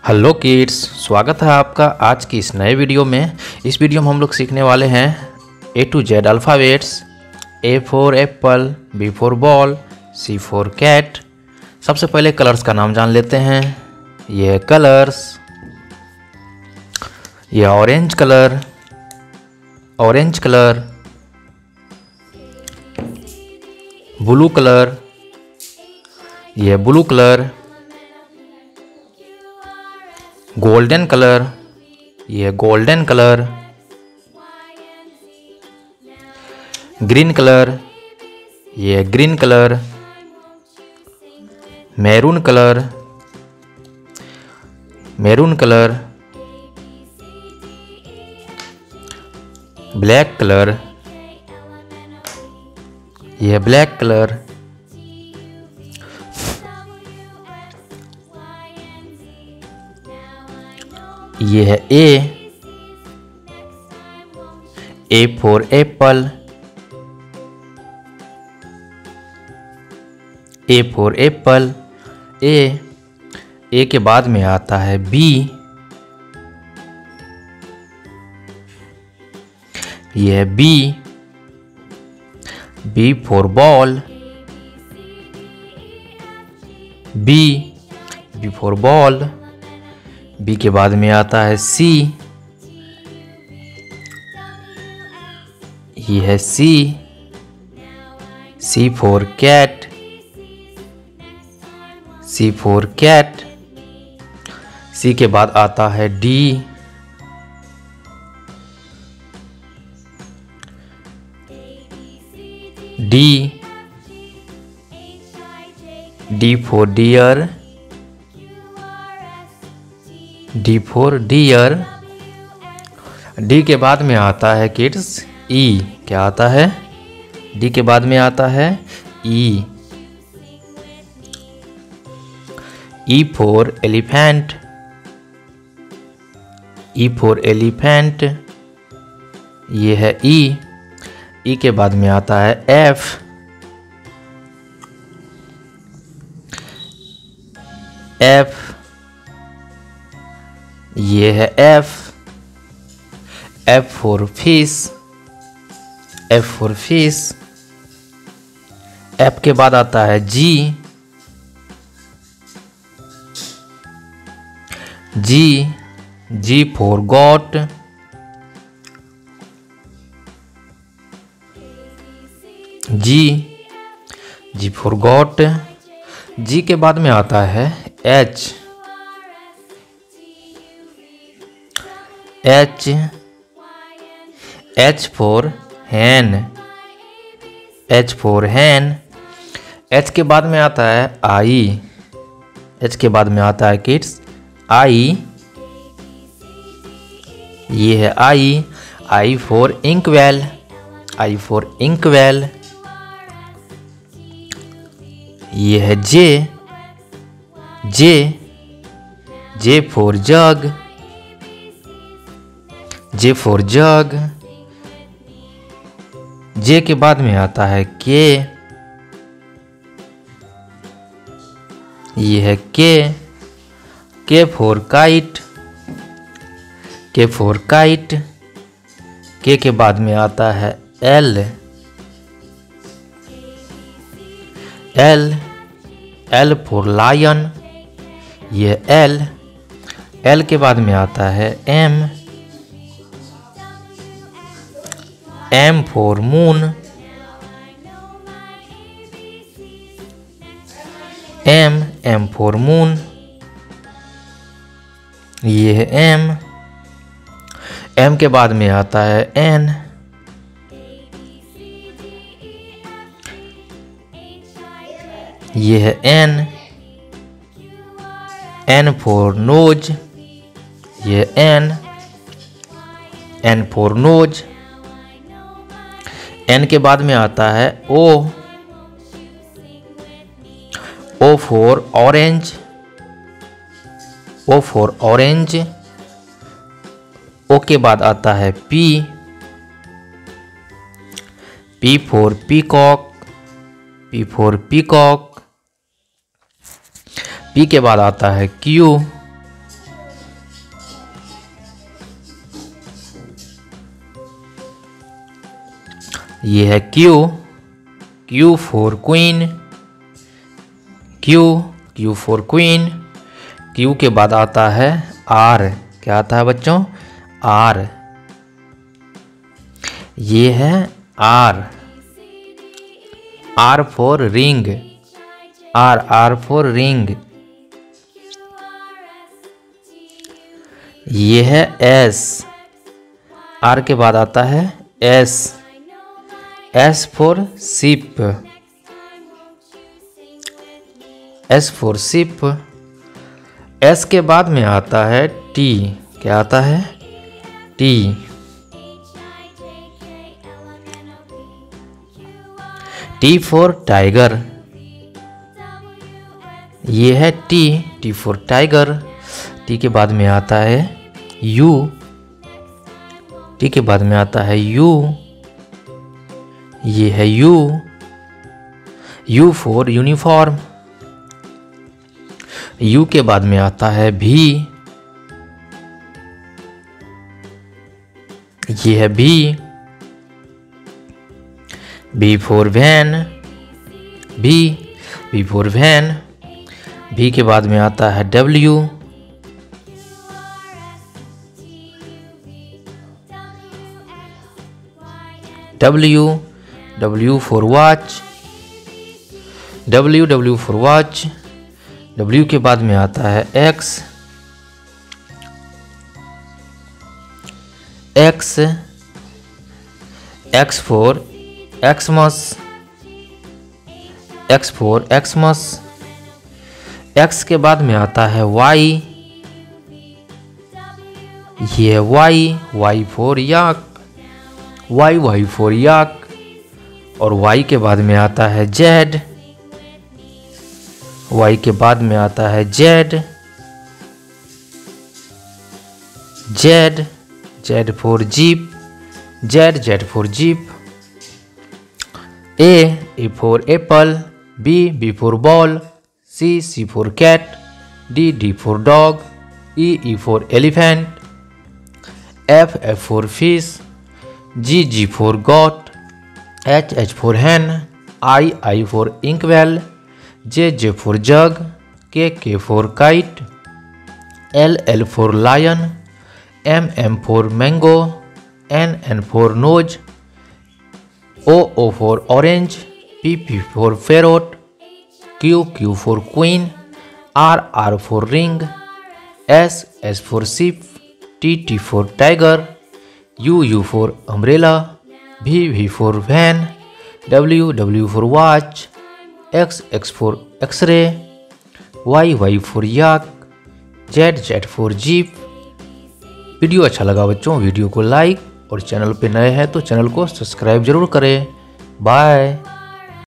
Hello kids, स्वागत है आपका आज की इस नए वीडियो में। इस वीडियो में हम लोग सीखने वाले हैं A to Z alphabets. A for apple, B for ball, C for cat. सबसे पहले कलर्स का नाम जान लेते हैं। ये कलर्स, ये orange colour, orange colour, blue colour, ये ब्लू कलर, गोल्डन कलर, ये गोल्डन कलर, ग्रीन कलर, ये green colour, maroon colour, maroon colour, black colour, ये ब्लैक कलर, ये है A for apple, A for apple. A के बाद में आता है बी, ये है B. B for ball, B for ball. B के बाद में आता है सी, ये है C. C for cat, C for cat. C के बाद आता है D, D. D for deer, D for deer. D के बाद में आता है किड्स ई। क्या आता है? डी के बाद में आता है E. E for elephant, E for elephant, ये है ई। ई के बाद में आता है एफ, एफ, ये है F. F for fish, F for fish. F के बाद आता है G, G. G for goat, G, G for goat. G के बाद में आता है H, H. H for hen, H for hen. H के बाद में आता है आई, एच के बाद में आता है किड्स आई, ये है आई। आई फॉर इंकवेल, आई फॉर इंकवेल, ये है जे, जे। जे फॉर जग, जे फॉर जग। जे के बाद में आता है के, ये है K. K for kite, K for kite. K के बाद में आता है L, L. L for lion, ये एल। एल के बाद में आता है M, M for moon, M, M for moon, ये है एम। एम के बाद में आता है एन, ये है एन। एन फॉर नोज, ये N, N for nose. N के बाद में आता है O, O for orange, O for orange. O के बाद आता है P, P for peacock, P for peacock. P के बाद आता है क्यू, ये है Q, Q for queen, Q for queen. Q के बाद आता है आर। क्या आता है बच्चों? आर। ये है R, R for ring, R for ring. ये है एस, आर के बाद आता है S, S for ship, S for ship. S के बाद में आता है टी। क्या आता है? टी। T for tiger. ये है T, T for tiger. T के बाद में आता है यू, टी के बाद में आता है यू। ये है U, U for uniform. U के बाद में आता है भी। ये है V, V for van, V for van. V के बाद में आता है W, W for watch, W for watch. W के बाद में आता है X, X for Xmas, X for Xmas. X के बाद में आता है वाई। ये है Y for yak, Y for yak. और वाई के बाद में आता है जेड, वाई के बाद में आता है Z, Z for jeep, Z for jeep. A for apple, B for ball, C for cat, D for dog, E for elephant, F for fish, G for goat, H for hen, I for inkwell, J for jug, K for kite, L for lion, M for mango, N for nose, O for orange, P for parrot, Q for queen, R for ring, S for ship, T for tiger, U for umbrella, V for van, W for watch, X for X ray, Y for yak, Z for jeep. Video अच्छा लगा बच्चों, video को like और channel पे नए हैं तो channel को सब्सक्राइब जरूर करें। बाय।